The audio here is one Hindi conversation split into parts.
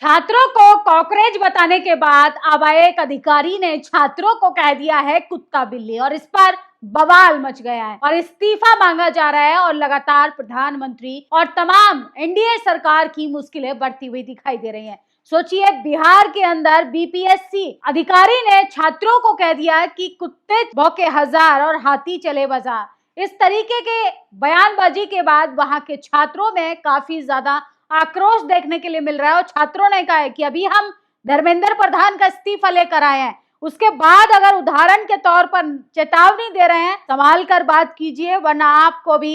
छात्रों को कॉकरोच बताने के बाद अब एक अधिकारी ने छात्रों को कह दिया है कुत्ता बिल्ली और इस पर बवाल मच गया है और इस्तीफा मांगा जा रहा है और लगातार प्रधानमंत्री और तमाम एनडीए सरकार की मुश्किलें बढ़ती हुई दिखाई दे रही हैं। सोचिए, बिहार के अंदर बीपीएससी अधिकारी ने छात्रों को कह दिया कि कुत्ते भौंके हजार और हाथी चले बाजार। इस तरीके के बयानबाजी के बाद वहां के छात्रों में काफी ज्यादा आक्रोश देखने के लिए मिल रहा है और छात्रों ने कहा है कि अभी हम धर्मेंद्र प्रधान का इस्तीफा लेकर आए हैं, उसके बाद अगर उदाहरण के तौर पर चेतावनी दे रहे हैं, संभाल कर बात कीजिए वरना आपको भी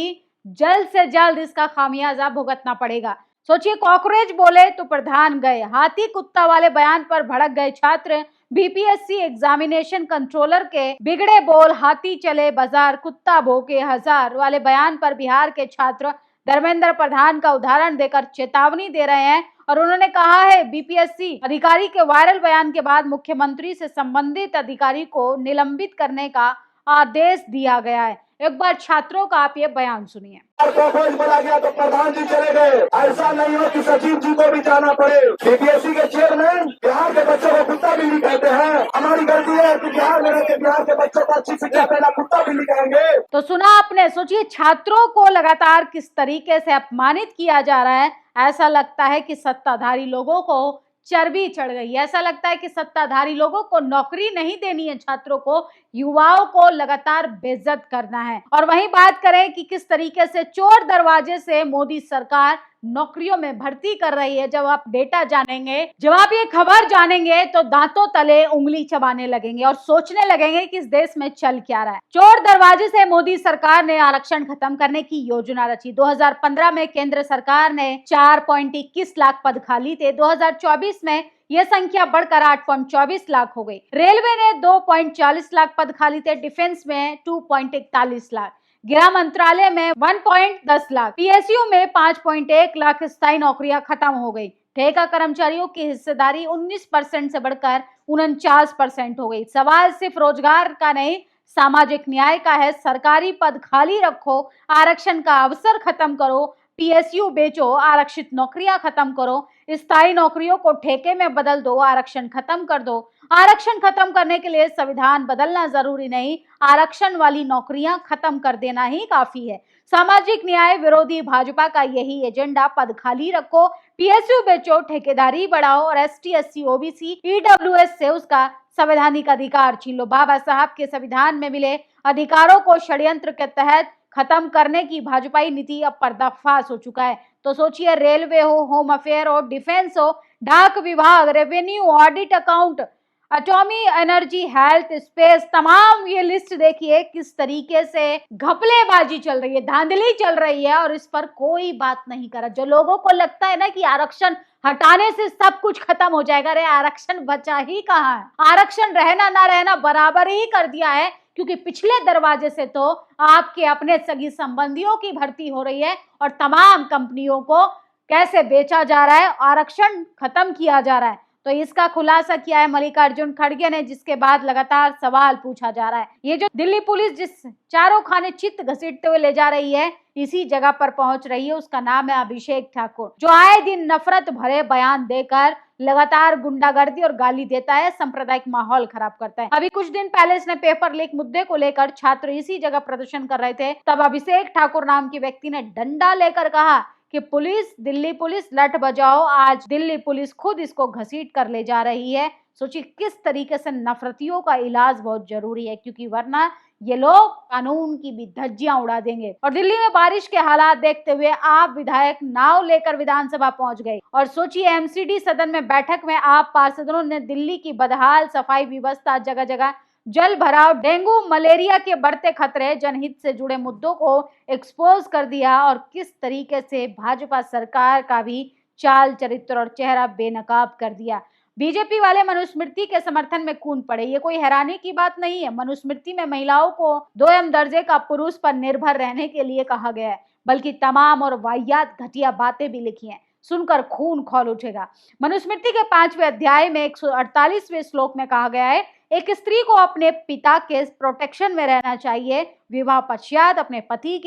जल्द से जल्द इसका खामियाजा भुगतना पड़ेगा। सोचिए, कॉकरोच बोले तो प्रधान गए, हाथी कुत्ता वाले बयान पर भड़क गए छात्र। बीपीएससी एग्जामिनेशन कंट्रोलर के बिगड़े बोल, हाथी चले बाजार कुत्ता भौंके हजार वाले बयान पर बिहार के छात्र धर्मेंद्र प्रधान का उदाहरण देकर चेतावनी दे रहे हैं और उन्होंने कहा है बीपीएससी अधिकारी के वायरल बयान के बाद मुख्यमंत्री से संबंधित अधिकारी को निलंबित करने का आदेश दिया गया है। एक बार छात्रों का आप ये बयान सुनिए। कॉकरोच बोला गया तो प्रधान जी चले गए, ऐसा नहीं हो कि सचिव जी को भी जाना पड़े। बीपीएससी के चेयरमैन बिहार के बच्चों को कुत्ता बिल्ली कहते हैं। हमारी गलती है कि बिहार में रहकर बिहार के बच्चों को अच्छी शिक्षा देना कुत्ता बिल्ली कहेंगे। तो सुना आपने। सोचिए, छात्रों को लगातार किस तरीके से अपमानित किया जा रहा है। ऐसा लगता है कि सत्ताधारी लोगों को चर्बी चढ़ गई है। ऐसा लगता है कि सत्ताधारी लोगों को नौकरी नहीं देनी है, छात्रों को, युवाओं को लगातार बेइज्जत करना है। और वहीं बात करें कि किस तरीके से चोर दरवाजे से मोदी सरकार नौकरियों में भर्ती कर रही है। जब आप डेटा जानेंगे, जब आप ये खबर जानेंगे तो दांतों तले उंगली चबाने लगेंगे और सोचने लगेंगे कि इस देश में चल क्या रहा है। चोर दरवाजे से मोदी सरकार ने आरक्षण खत्म करने की योजना रची। 2015 में केंद्र सरकार ने 4.21 लाख पद खाली थे। 2024 में यह संख्या बढ़कर 8.24 लाख हो गई। रेलवे ने 2.40 लाख पद खाली थे। डिफेंस में 2.41 लाख, गृह मंत्रालय में 1.10 लाख, पीएसयू में 5.1 लाख स्थायी नौकरियां खत्म हो गई। ठेका कर्मचारियों की हिस्सेदारी 19% से बढ़कर 49% हो गई। सवाल सिर्फ रोजगार का नहीं, सामाजिक न्याय का है। सरकारी पद खाली रखो, आरक्षण का अवसर खत्म करो, पीएसयू बेचो, आरक्षित नौकरियां खत्म करो, स्थायी नौकरियों को ठेके में बदल दो, आरक्षण खत्म कर दो। आरक्षण खत्म करने के लिए संविधान बदलना जरूरी नहीं, आरक्षण वाली नौकरियां खत्म कर देना ही काफी है। सामाजिक न्याय विरोधी भाजपा का यही एजेंडा, पद खाली रखो, पीएसयू बेचो, ठेकेदारी बढ़ाओ और एसटी, एससी, ओबीसी, ईडब्ल्यूएस से उसका संवैधानिक अधिकार छीन लो। बाबा साहब के संविधान में मिले अधिकारों को षड्यंत्र के तहत खत्म करने की भाजपाई नीति अब पर्दाफाश हो चुका है। तो सोचिए, रेलवे हो, होम अफेयर हो, डिफेंस हो, डाक विभाग, revenue, audit, account, एटॉमी energy, health, space, तमाम ये लिस्ट देखिए किस तरीके से घपलेबाजी चल रही है, धांधली चल रही है और इस पर कोई बात नहीं कर रहा। जो लोगों को लगता है ना कि आरक्षण हटाने से सब कुछ खत्म हो जाएगा, अरे आरक्षण बचा ही कहाँ है। आरक्षण रहना ना रहना बराबर ही कर दिया है, क्योंकि पिछले दरवाजे से तो आपके अपने सगी संबंधियों की भर्ती हो रही है और तमाम कंपनियों को कैसे बेचा जा रहा है, आरक्षण खत्म किया जा रहा है। तो इसका खुलासा किया है मल्लिकार्जुन खड़गे ने, जिसके बाद लगातार सवाल पूछा जा रहा है। ये जो दिल्ली पुलिस जिस चारों खाने चित्त घसीटते हुए ले जा रही है, इसी जगह पर पहुंच रही है, उसका नाम है अभिषेक ठाकुर, जो आए दिन नफरत भरे बयान देकर लगातार गुंडागर्दी और गाली देता है, सांप्रदायिक माहौल खराब करता है। अभी कुछ दिन पहले इसने पेपर लीक मुद्दे को लेकर छात्र इसी जगह प्रदर्शन कर रहे थे, तब अभिषेक ठाकुर नाम की व्यक्ति ने डंडा लेकर कहा कि पुलिस, दिल्ली पुलिस लट बजाओ। आज दिल्ली पुलिस खुद इसको घसीट कर ले जा रही है। सोचिए किस तरीके से नफरतियों का इलाज बहुत जरूरी है, क्योंकि वरना ये लोग कानून की भी धज्जियां उड़ा देंगे। और दिल्ली में बारिश के हालात देखते हुए आप विधायक नाव लेकर विधानसभा पहुंच गए और सोचिए, एमसीडी सदन में बैठक में आप पार्षदों ने दिल्ली की बदहाल सफाई व्यवस्था, जगह जगह जल भराव, डेंगू, मलेरिया के बढ़ते खतरे, जनहित से जुड़े मुद्दों को एक्सपोज कर दिया और किस तरीके से भाजपा सरकार का भी चाल चरित्र और चेहरा बेनकाब कर दिया। बीजेपी वाले मनुस्मृति के समर्थन में कूद पड़े। ये कोई हैरानी की बात नहीं है। मनुस्मृति में महिलाओं को 2 दर्जे का पुरुष पर निर्भर रहने के लिए कहा गया है, बल्कि तमाम और वाहियात घटिया बातें भी लिखी हैं। सुनकर खून खौल उठेगा। मनुस्मृति के 5वें अध्याय में 148वें श्लोक में कहा गया है, एक स्त्री को अपने पिता के प्रोटेक्शन में रहना चाहिए। विवाह पश्चात अपने पति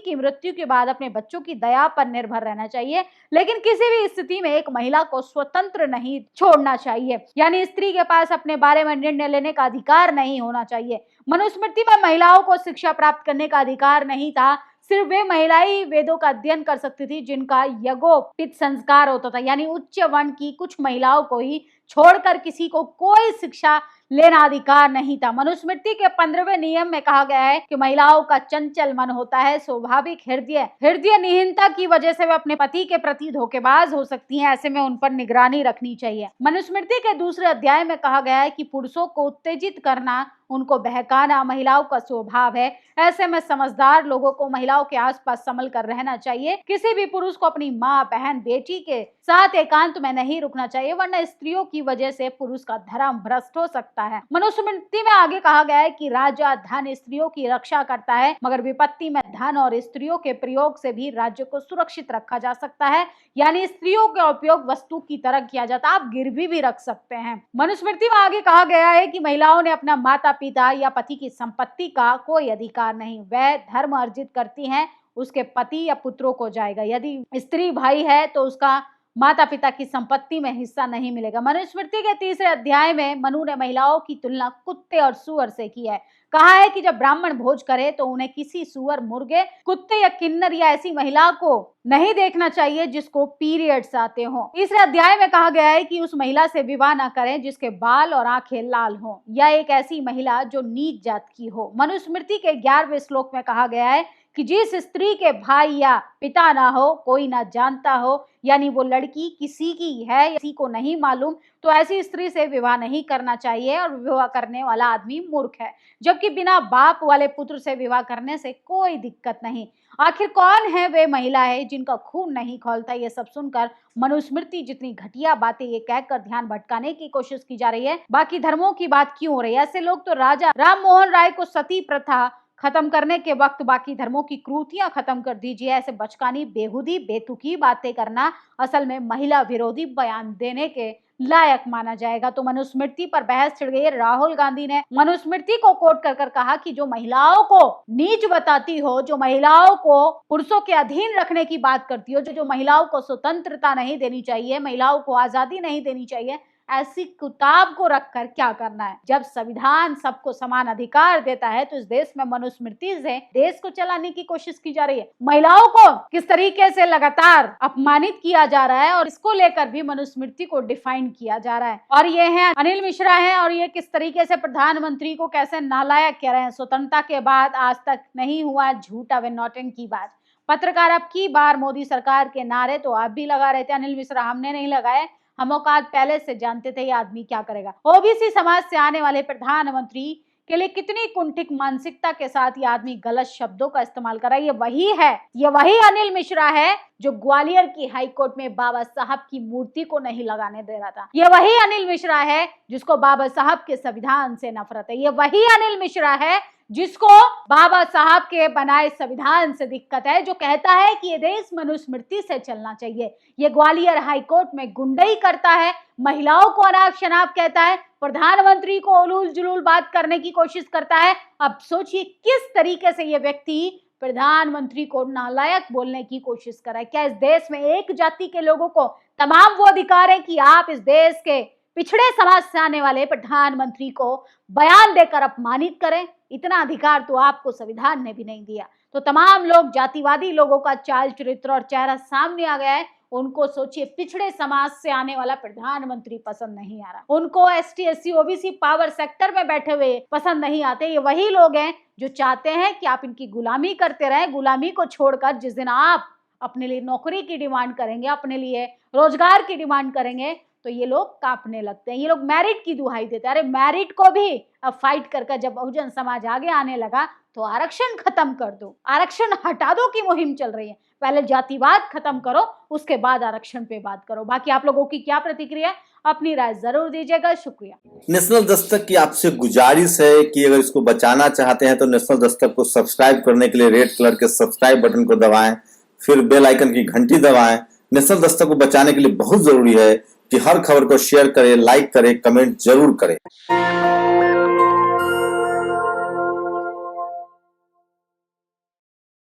की मृत्यु के बाद अपने बच्चों की दया पर निर्भर रहना चाहिए, लेकिन किसी भी स्थिति में एक महिला को स्वतंत्र नहीं छोड़ना चाहिए, यानी स्त्री के पास अपने बारे में निर्णय लेने का अधिकार नहीं होना चाहिए। मनुस्मृति में महिलाओं को शिक्षा प्राप्त करने का अधिकार नहीं था, सिर्फ वे महिलाएं ही वेदों का अध्ययन कर सकती थी जिनका यज्ञोपवीत संस्कार होता था, यानी उच्च वर्ण की कुछ महिलाओं को ही छोड़कर किसी को कोई शिक्षा लेना अधिकार नहीं था। मनुस्मृति के 15वें नियम में कहा गया है कि महिलाओं का चंचल मन होता है, स्वाभाविक हृदय निहीनता की वजह से वे अपने पति के प्रति धोखेबाज हो सकती हैं, ऐसे में उन पर निगरानी रखनी चाहिए। मनुस्मृति के 2 अध्याय में कहा गया है कि पुरुषों को उत्तेजित करना, उनको बहकाना महिलाओं का स्वभाव है, ऐसे में समझदार लोगों को महिलाओं के आसपास संभल कर रहना चाहिए। किसी भी पुरुष को अपनी माँ, बहन, बेटी के साथ एकांत में नहीं रुकना चाहिए, वरना स्त्रियों की वजह से पुरुष का धर्म भ्रष्ट हो सकता है। मनुस्मृति में आगे कहा गया है कि राजा धन स्त्रियों की रक्षा करता है, मगर विपत्ति में धन और स्त्रियों के प्रयोग से भी राज्य को सुरक्षित रखा जा सकता है, यानी स्त्रियों का उपयोग वस्तु की तरह किया जाता है, आप गिरवी भी रख सकते हैं। मनुस्मृति में आगे कहा गया है कि महिलाओं ने अपना माता पिता या पति की संपत्ति का कोई अधिकार नहीं, वह धर्म अर्जित करती हैं उसके पति या पुत्रों को जाएगा। यदि स्त्री भाई है तो उसका माता पिता की संपत्ति में हिस्सा नहीं मिलेगा। मनुस्मृति के 3 अध्याय में मनु ने महिलाओं की तुलना कुत्ते और सुअर से की है। कहा है कि जब ब्राह्मण भोज करे तो उन्हें किसी सुअर, मुर्गे, कुत्ते या किन्नर या ऐसी महिला को नहीं देखना चाहिए जिसको पीरियड्स आते हों। 3 अध्याय में कहा गया है कि उस महिला से विवाह न करें जिसके बाल और आंखें लाल हों, या एक ऐसी महिला जो नीच जात की हो। मनुस्मृति के 11वें श्लोक में कहा गया है कि जिस स्त्री के भाई या पिता ना हो, कोई ना जानता हो, यानी वो लड़की किसी की है, किसी को नहीं मालूम, तो ऐसी स्त्री से विवाह नहीं करना चाहिए और विवाह करने वाला आदमी मूर्ख है। जबकि बिना बाप वाले पुत्र से विवाह करने से कोई दिक्कत नहीं। आखिर कौन है वे महिला है जिनका खून नहीं खौलता? ये सब सुनकर मनुस्मृति जितनी घटिया बातें ये कहकर ध्यान भटकाने की कोशिश की जा रही है, बाकी धर्मों की बात क्यों हो रही है? ऐसे लोग तो राजा राम मोहन राय को सती प्रथा खत्म करने के वक्त बाकी धर्मों की क्रूतियां खत्म कर दीजिए। ऐसे बचकानी, बेहुदी, बेतुकी बातें करना असल में महिला विरोधी बयान देने के लायक माना जाएगा। तो मनुस्मृति पर बहस छिड़ गई। राहुल गांधी ने मनुस्मृति को कोट कर कहा कि जो महिलाओं को नीच बताती हो, जो महिलाओं को पुरुषों के अधीन रखने की बात करती हो, जो महिलाओं को स्वतंत्रता नहीं देनी चाहिए, महिलाओं को आजादी नहीं देनी चाहिए, ऐसी किताब को रखकर क्या करना है? जब संविधान सबको समान अधिकार देता है तो इस देश में मनुस्मृति से देश को चलाने की कोशिश की जा रही है। महिलाओं को किस तरीके से लगातार अपमानित किया जा रहा है और इसको लेकर भी मनुस्मृति को डिफाइन किया जा रहा है। और ये है अनिल मिश्रा है, और ये किस तरीके से प्रधानमंत्री को कैसे नालायक कह रहे हैं। स्वतंत्रता के बाद आज तक नहीं हुआ झूठा व नौटंकी बात। पत्रकार अब की बार मोदी सरकार के नारे तो आप भी लगा रहे थे अनिल मिश्रा, हमने नहीं लगाए। हम औकात पहले से जानते थे ये आदमी क्या करेगा। ओबीसी समाज से आने वाले प्रधानमंत्री के लिए कितनी कुंठित मानसिकता के साथ ये आदमी गलत शब्दों का इस्तेमाल कर रहा है। ये वही अनिल मिश्रा है जो ग्वालियर की हाईकोर्ट में बाबा साहब की मूर्ति को नहीं लगाने दे रहा था। ये वही अनिल मिश्रा है जिसको बाबा साहब के संविधान से नफरत है। ये वही अनिल मिश्रा है जिसको बाबा साहब के बनाए संविधान से दिक्कत है, जो कहता है कि ये देश मनुस्मृति से चलना चाहिए। ये ग्वालियर हाईकोर्ट में गुंडई करता है, महिलाओं को अनाप शनाप कहता है, प्रधानमंत्री को उलूल जुलूल बात करने की कोशिश करता है। अब सोचिए किस तरीके से ये व्यक्ति प्रधानमंत्री को नालायक बोलने की कोशिश कर रहा है। क्या इस देश में एक जाति के लोगों को तमाम वो अधिकार है कि आप इस देश के पिछड़े समाज से आने वाले प्रधानमंत्री को बयान देकर अपमानित करें? इतना अधिकार तो आपको संविधान ने भी नहीं दिया। तो तमाम लोग, जातिवादी लोगों का चाल चरित्र और चेहरा सामने आ गया है। उनको सोचिए पिछड़े समाज से आने वाला प्रधानमंत्री पसंद नहीं आ रहा, उनको ST SC OBC power sector में बैठे हुए पसंद नहीं आते। ये वही लोग हैं जो चाहते हैं कि आप इनकी गुलामी करते रहें। गुलामी को छोड़कर जिस दिन आप अपने लिए नौकरी की डिमांड करेंगे, अपने लिए रोजगार की डिमांड करेंगे, तो ये लोग कांपने लगते हैं। ये लोग मेरिट की दुहाई देते हैं। अरे मेरिट को भी अब फाइट करके जब बहुजन समाज आगे आने लगा तो आरक्षण खत्म कर दो, आरक्षण हटा दो की मुहिम चल रही है। पहले जातिवाद खत्म करो, उसके बाद आरक्षण पे बात करो। बाकी आप लोगों की क्या प्रतिक्रिया, अपनी राय जरूर दीजिएगा। शुक्रिया। नेशनल दस्तक की आपसे गुजारिश है कि अगर इसको बचाना चाहते हैं तो नेशनल दस्तक को सब्सक्राइब करने के लिए रेड कलर के सब्सक्राइब बटन को दबाएं, फिर बेल आइकन की घंटी दबाएं, नेशनल दस्तक को बचाने के लिए बहुत जरूरी है कि हर खबर को शेयर करें, लाइक करें, कमेंट जरूर करें।